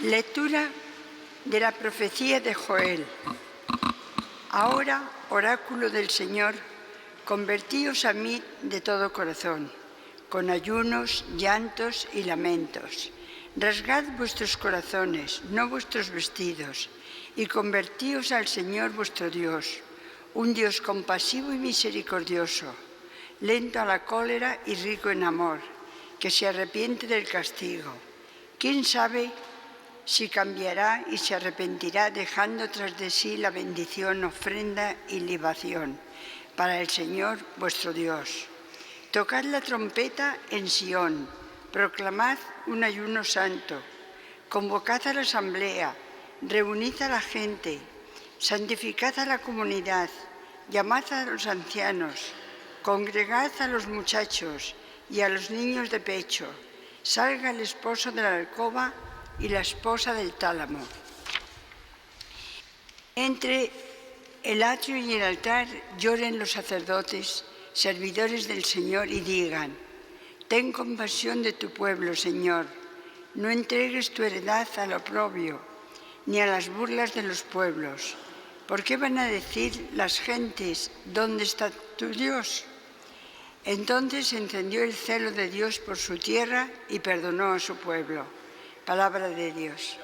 Lectura de la profecía de Joel. Ahora, oráculo del Señor, convertíos a mí de todo corazón, con ayunos, llantos y lamentos. Rasgad vuestros corazones, no vuestros vestidos, y convertíos al Señor vuestro Dios, un Dios compasivo y misericordioso, lento a la cólera y rico en amor, que se arrepiente del castigo. ¿Quién sabe si cambiará y se arrepentirá dejando tras de sí la bendición, ofrenda y libación para el Señor vuestro Dios? Tocad la trompeta en Sión, proclamad un ayuno santo, convocad a la asamblea, reunid a la gente, santificad a la comunidad, llamad a los ancianos, congregad a los muchachos y a los niños de pecho, salga el esposo de la alcoba y la esposa del tálamo. Entre el atrio y el altar lloren los sacerdotes, servidores del Señor, y digan: ten compasión de tu pueblo, Señor, no entregues tu heredad al oprobio, ni a las burlas de los pueblos. ¿Por qué van a decir las gentes: ¿dónde está tu Dios? Entonces se encendió el celo de Dios por su tierra y perdonó a su pueblo. Palabra de Dios.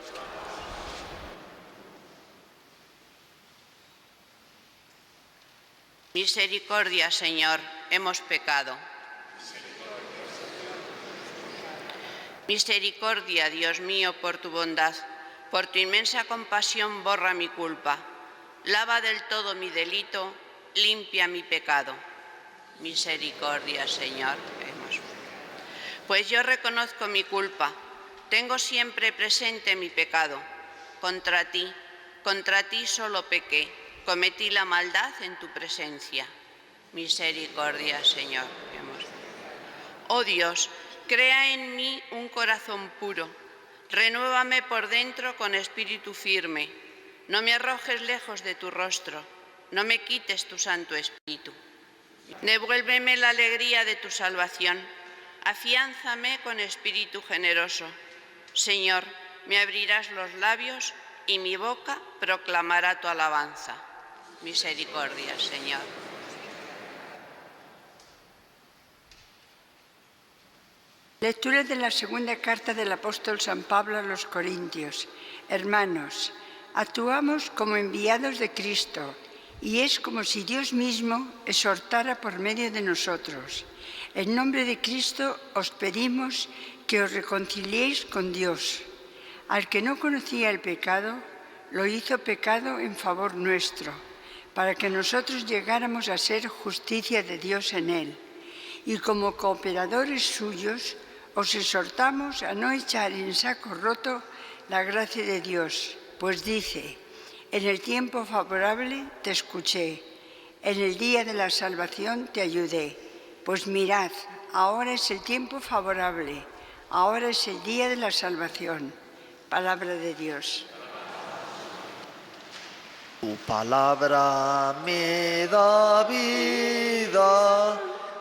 Misericordia, Señor, hemos pecado. Misericordia, Dios mío, por tu bondad, por tu inmensa compasión borra mi culpa, lava del todo mi delito, limpia mi pecado. Misericordia, Señor, hemos pecado. Pues yo reconozco mi culpa, tengo siempre presente mi pecado. Contra ti solo pequé, cometí la maldad en tu presencia. Misericordia, Señor, hemos pecado. Oh Dios, crea en mí un corazón puro, renuévame por dentro con espíritu firme. No me arrojes lejos de tu rostro, no me quites tu Santo Espíritu. Devuélveme la alegría de tu salvación, afiánzame con espíritu generoso. Señor, me abrirás los labios y mi boca proclamará tu alabanza. Misericordia, Señor. Lectura de la segunda carta del apóstol San Pablo a los Corintios. Hermanos, actuamos como enviados de Cristo, y es como si Dios mismo exhortara por medio de nosotros. En nombre de Cristo os pedimos que os reconciliéis con Dios. Al que no conocía el pecado, lo hizo pecado en favor nuestro, para que nosotros llegáramos a ser justicia de Dios en él. Y como cooperadores suyos, os exhortamos a no echar en saco roto la gracia de Dios, pues dice: en el tiempo favorable te escuché, en el día de la salvación te ayudé. Pues mirad, ahora es el tiempo favorable, ahora es el día de la salvación. Palabra de Dios. Tu palabra me da vida,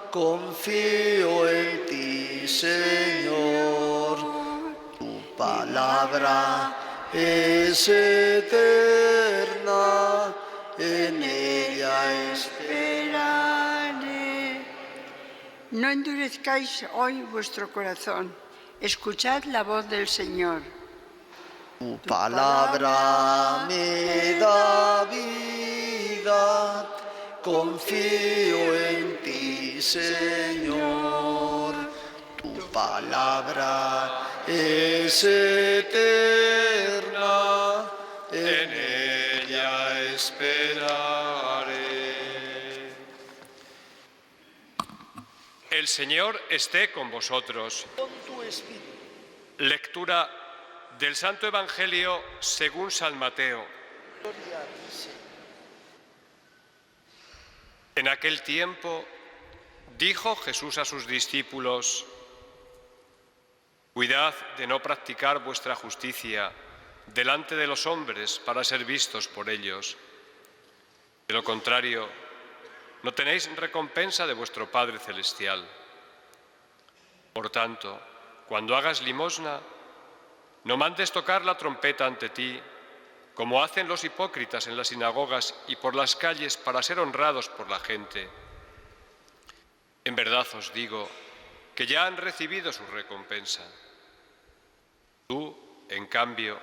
confío en ti, Señor. Tu palabra es eterna, en ella esperaré. No endurezcáis hoy vuestro corazón, escuchad la voz del Señor. Tu palabra me da vida, confío en ti, Señor. Tu palabra es eterna, en ella esperaré. El Señor esté con vosotros. Con tu espíritu. Lectura del Santo Evangelio según San Mateo. Gloria a ti, Señor. En aquel tiempo dijo Jesús a sus discípulos: cuidad de no practicar vuestra justicia delante de los hombres para ser vistos por ellos. De lo contrario, no tenéis recompensa de vuestro Padre Celestial. Por tanto, cuando hagas limosna, no mandes tocar la trompeta ante ti, como hacen los hipócritas en las sinagogas y por las calles para ser honrados por la gente. En verdad os digo que ya han recibido su recompensa. Tú, en cambio,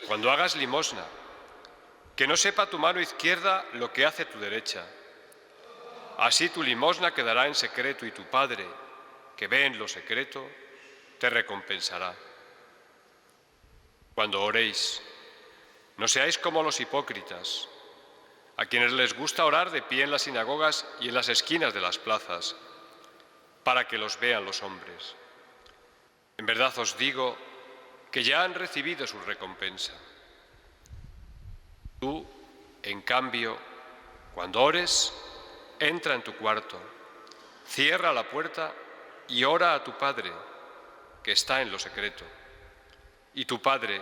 cuando hagas limosna, que no sepa tu mano izquierda lo que hace tu derecha. Así tu limosna quedará en secreto y tu Padre, que ve en lo secreto, te recompensará. Cuando oréis, no seáis como los hipócritas, a quienes les gusta orar de pie en las sinagogas y en las esquinas de las plazas, para que los vean los hombres. En verdad os digo que ya han recibido su recompensa. Tú, en cambio, cuando ores, entra en tu cuarto, cierra la puerta y ora a tu Padre, que está en lo secreto. Y tu Padre,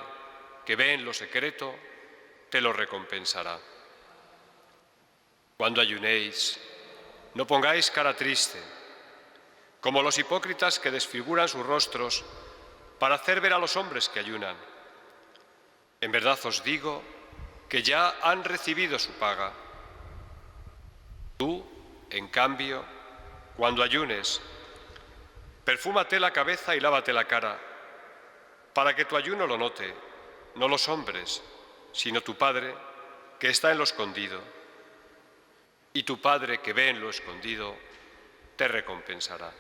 que ve en lo secreto, te lo recompensará. Cuando ayunéis, no pongáis cara triste, como los hipócritas que desfiguran sus rostros para hacer ver a los hombres que ayunan. En verdad os digo que ya han recibido su paga. Tú, en cambio, cuando ayunes, perfúmate la cabeza y lávate la cara, para que tu ayuno lo note, no los hombres, sino tu Padre, que está en lo escondido. Y tu Padre, que ve en lo escondido, te recompensará.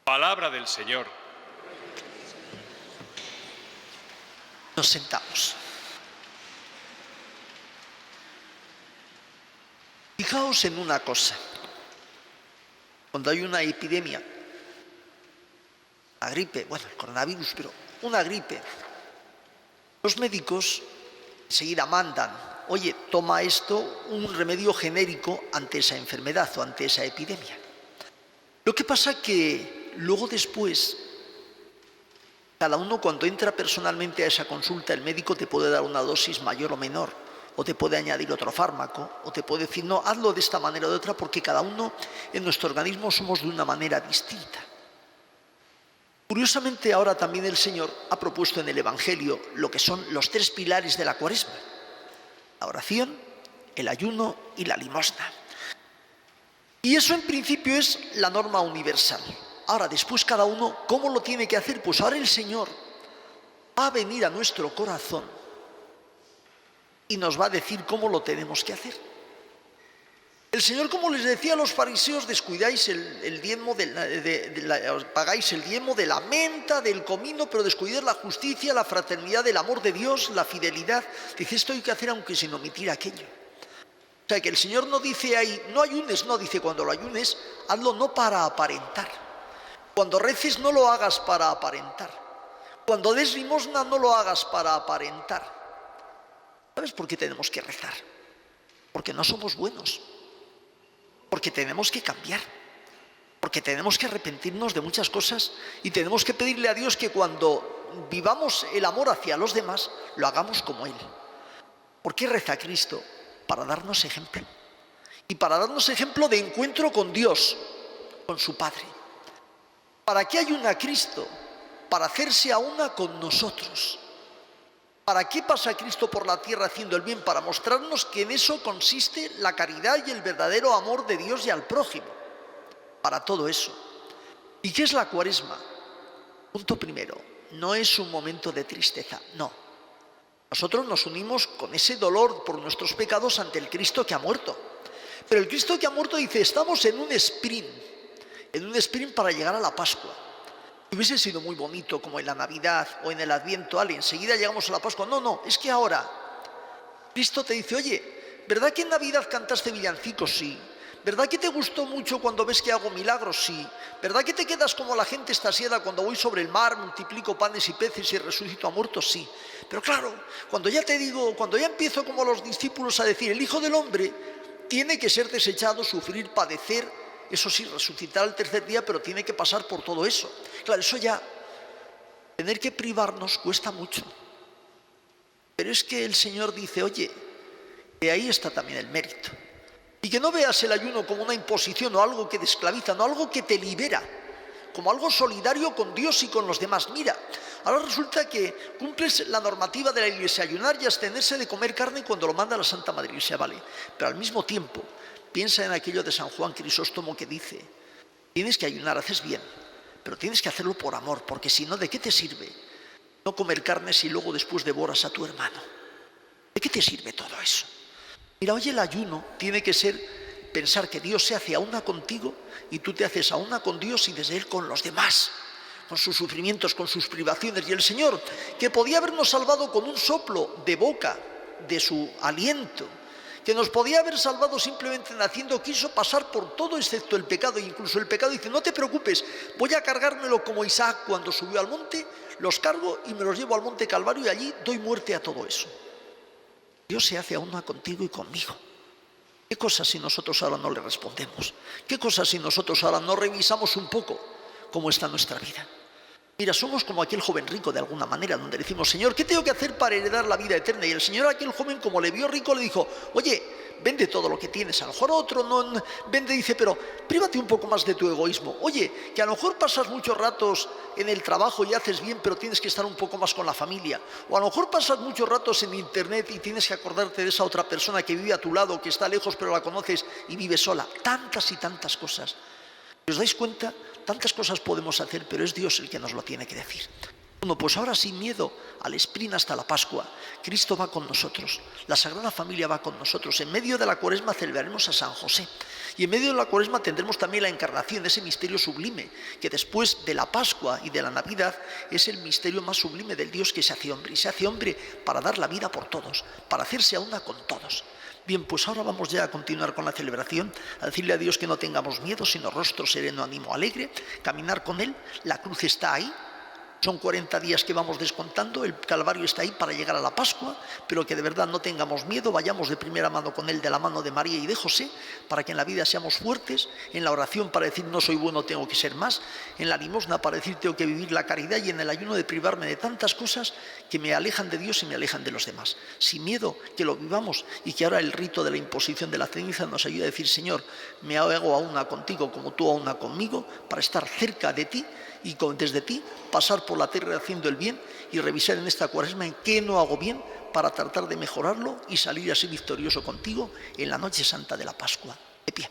Palabra del Señor. Nos sentamos. Fijaos en una cosa. Cuando hay una epidemia, la gripe, bueno, el coronavirus, pero una gripe, los médicos enseguida mandan, oye, toma esto, un remedio genérico ante esa enfermedad o ante esa epidemia. Lo que pasa que luego después, cada uno cuando entra personalmente a esa consulta, el médico te puede dar una dosis mayor o menor, o te puede añadir otro fármaco, o te puede decir, no, hazlo de esta manera o de otra, porque cada uno en nuestro organismo somos de una manera distinta. Curiosamente, ahora también el Señor ha propuesto en el Evangelio lo que son los 3 pilares de la Cuaresma: la oración, el ayuno y la limosna. Y eso en principio es la norma universal. Ahora, después cada uno, ¿cómo lo tiene que hacer? Pues ahora el Señor va a venir a nuestro corazón y nos va a decir cómo lo tenemos que hacer. El Señor, como les decía a los fariseos, descuidáis el diezmo, pagáis el diezmo de la menta, del comino, pero descuidáis la justicia, la fraternidad, el amor de Dios, la fidelidad. Dice, esto hay que hacer aunque sin omitir aquello. O sea, que el Señor no dice ahí, no ayunes, no, dice cuando lo ayunes, hazlo no para aparentar. Cuando reces no lo hagas para aparentar. Cuando des limosna no lo hagas para aparentar. ¿Sabes por qué tenemos que rezar? Porque no somos buenos. Porque tenemos que cambiar. Porque tenemos que arrepentirnos de muchas cosas y tenemos que pedirle a Dios que cuando vivamos el amor hacia los demás, lo hagamos como Él. ¿Por qué reza Cristo? Para darnos ejemplo. Y para darnos ejemplo de encuentro con Dios, con su Padre. ¿Para qué ayuna Cristo? Para hacerse a una con nosotros. ¿Para qué pasa Cristo por la tierra haciendo el bien? Para mostrarnos que en eso consiste la caridad y el verdadero amor de Dios y al prójimo. Para todo eso. ¿Y qué es la Cuaresma? Punto primero, no es un momento de tristeza, no. Nosotros nos unimos con ese dolor por nuestros pecados ante el Cristo que ha muerto. Pero el Cristo que ha muerto dice, estamos en un sprint para llegar a la Pascua. Hubiese sido muy bonito como en la Navidad o en el Adviento, enseguida llegamos a la Pascua. No, es que ahora Cristo te dice, oye, ¿verdad que en Navidad cantaste villancicos? Sí. ¿Verdad que te gustó mucho cuando ves que hago milagros? Sí. ¿Verdad que te quedas como la gente extasiada cuando voy sobre el mar, multiplico panes y peces y resucito a muertos? Sí. Pero claro, cuando ya empiezo como los discípulos a decir, el Hijo del Hombre tiene que ser desechado, sufrir, padecer, eso sí, resucitar al tercer día, pero tiene que pasar por todo eso. Claro, eso ya, tener que privarnos cuesta mucho. Pero es que el Señor dice, oye, que ahí está también el mérito. Y que no veas el ayuno como una imposición o algo que te esclaviza, no algo que te libera. como algo solidario con Dios y con los demás. Mira, ahora resulta que cumples la normativa de la Iglesia, ayunar y abstenerse de comer carne cuando lo manda la Santa Madre Iglesia, vale. Pero al mismo tiempo, piensa en aquello de San Juan Crisóstomo que dice, tienes que ayunar, haces bien, pero tienes que hacerlo por amor, porque si no, ¿de qué te sirve no comer carne si luego después devoras a tu hermano? ¿De qué te sirve todo eso? Mira, hoy el ayuno tiene que ser pensar que Dios se hace a una contigo y tú te haces a una con Dios y desde Él con los demás, con sus sufrimientos, con sus privaciones. Y el Señor, que podía habernos salvado con un soplo de boca, de su aliento, que nos podía haber salvado simplemente naciendo, quiso pasar por todo excepto el pecado. E incluso el pecado dice, no te preocupes, voy a cargármelo como Isaac cuando subió al monte, los cargo y me los llevo al monte Calvario y allí doy muerte a todo eso. Dios se hace a una contigo y conmigo. ¿Qué cosas si nosotros ahora no le respondemos? ¿Qué cosas si nosotros ahora no revisamos un poco cómo está nuestra vida? Mira, somos como aquel joven rico de alguna manera, donde decimos, Señor, ¿qué tengo que hacer para heredar la vida eterna? Y el Señor a aquel joven, como le vio rico, le dijo, oye, vende todo lo que tienes. A lo mejor otro no vende, dice, pero prívate un poco más de tu egoísmo. Oye, que a lo mejor pasas muchos ratos en el trabajo y haces bien, pero tienes que estar un poco más con la familia. O a lo mejor pasas muchos ratos en internet y tienes que acordarte de esa otra persona que vive a tu lado, que está lejos, pero la conoces y vive sola. Tantas y tantas cosas. ¿Os dais cuenta? Tantas cosas podemos hacer, pero es Dios el que nos lo tiene que decir. Bueno, pues ahora sin miedo al sprint hasta la Pascua, Cristo va con nosotros, la Sagrada Familia va con nosotros. En medio de la Cuaresma celebraremos a San José y en medio de la Cuaresma tendremos también la encarnación, ese misterio sublime, que después de la Pascua y de la Navidad es el misterio más sublime del Dios que se hace hombre. Y se hace hombre para dar la vida por todos, para hacerse a una con todos. Bien, pues ahora vamos ya a continuar con la celebración, a decirle a Dios que no tengamos miedo, sino rostro sereno, ánimo alegre, caminar con Él. La cruz está ahí, son 40 días que vamos descontando, el Calvario está ahí para llegar a la Pascua, pero que de verdad no tengamos miedo, vayamos de primera mano con Él, de la mano de María y de José, para que en la vida seamos fuertes, en la oración para decir no soy bueno, tengo que ser más, en la limosna para decir tengo que vivir la caridad y en el ayuno de privarme de tantas cosas que me alejan de Dios y me alejan de los demás. Sin miedo, que lo vivamos y que ahora el rito de la imposición de la ceniza nos ayude a decir, Señor, me hago a una contigo como tú a una conmigo, para estar cerca de ti y desde ti pasar por la tierra haciendo el bien y revisar en esta Cuaresma en qué no hago bien para tratar de mejorarlo y salir así victorioso contigo en la noche santa de la Pascua. De pie.